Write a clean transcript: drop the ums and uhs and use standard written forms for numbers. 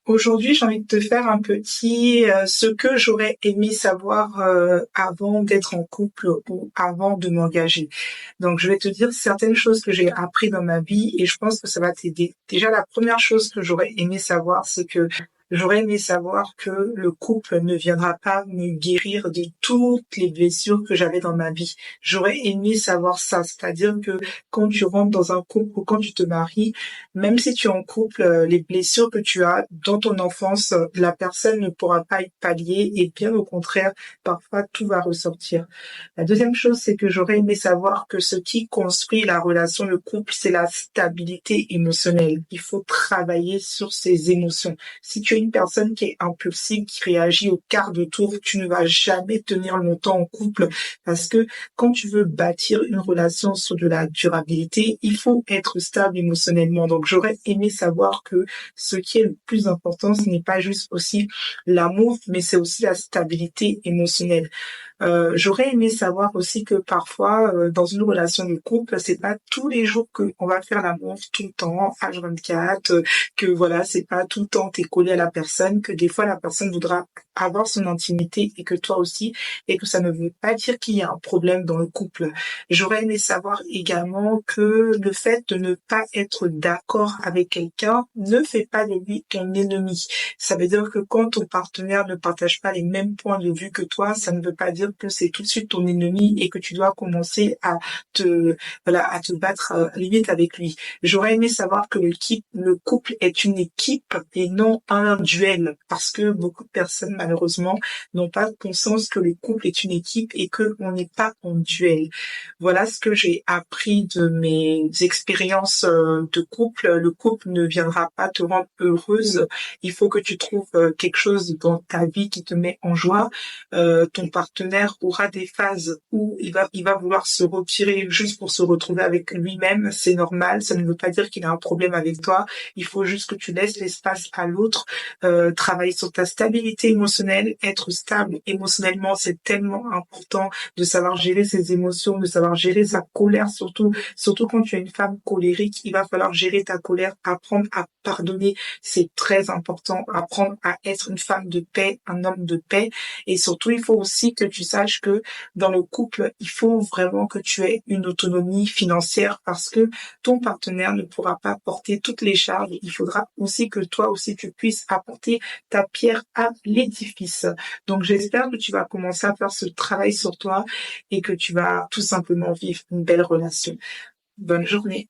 Aujourd'hui, j'ai envie de te faire un petit ce que j'aurais aimé savoir avant d'être en couple ou avant de m'engager. Donc, je vais te dire certaines choses que j'ai appris dans ma vie et je pense que ça va t'aider. Déjà, la première chose que j'aurais aimé savoir, c'est que j'aurais aimé savoir que le couple ne viendra pas me guérir de toutes les blessures que j'avais dans ma vie. J'aurais aimé savoir ça, c'est-à-dire que quand tu rentres dans un couple ou quand tu te maries, même si tu es en couple, les blessures que tu as dans ton enfance, la personne ne pourra pas y pallier et bien au contraire, parfois tout va ressortir. La deuxième chose, c'est que j'aurais aimé savoir que ce qui construit la relation, le couple, c'est la stabilité émotionnelle. Il faut travailler sur ses émotions. Si tu es une personne qui est impulsive, qui réagit au quart de tour, tu ne vas jamais tenir longtemps en couple parce que quand tu veux bâtir une relation sur de la durabilité, il faut être stable émotionnellement. Donc, j'aurais aimé savoir que ce qui est le plus important, ce n'est pas juste aussi l'amour, mais c'est aussi la stabilité émotionnelle. J'aurais aimé savoir aussi que parfois, dans une relation de couple, c'est pas tous les jours qu'on va faire l'amour tout le temps, H24, que voilà, c'est pas tout le temps t'es collé à la personne, que des fois la personne voudra avoir son intimité et que toi aussi, et que ça ne veut pas dire qu'il y a un problème dans le couple. J'aurais aimé savoir également que le fait de ne pas être d'accord avec quelqu'un ne fait pas de lui ton ennemi. Ça veut dire que quand ton partenaire ne partage pas les mêmes points de vue que toi, ça ne veut pas dire que c'est tout de suite ton ennemi et que tu dois commencer à à te battre limite avec lui. J'aurais aimé savoir que le couple est une équipe et non un duel, parce que beaucoup de personnes malheureusement n'ont pas conscience que le couple est une équipe et que on n'est pas en duel. Voilà ce que j'ai appris de mes expériences de couple. Le couple ne viendra pas te rendre heureuse. Il faut que tu trouves quelque chose dans ta vie qui te met en joie. Ton partenaire aura des phases où il va vouloir se retirer juste pour se retrouver avec lui-même. C'est normal. Ça ne veut pas dire qu'il a un problème avec toi. Il faut juste que tu laisses l'espace à l'autre. Travailler sur ta stabilité émotionnelle. Être stable émotionnellement, c'est tellement important de savoir gérer ses émotions, de savoir gérer sa colère, surtout quand tu es une femme colérique, il va falloir gérer ta colère, apprendre à pardonner, c'est très important, apprendre à être une femme de paix, un homme de paix, et surtout, il faut aussi que tu saches que dans le couple, il faut vraiment que tu aies une autonomie financière parce que ton partenaire ne pourra pas porter toutes les charges. Il faudra aussi que toi aussi tu puisses apporter ta pierre à l'édifice. Donc, j'espère que tu vas commencer à faire ce travail sur toi et que tu vas tout simplement vivre une belle relation. Bonne journée.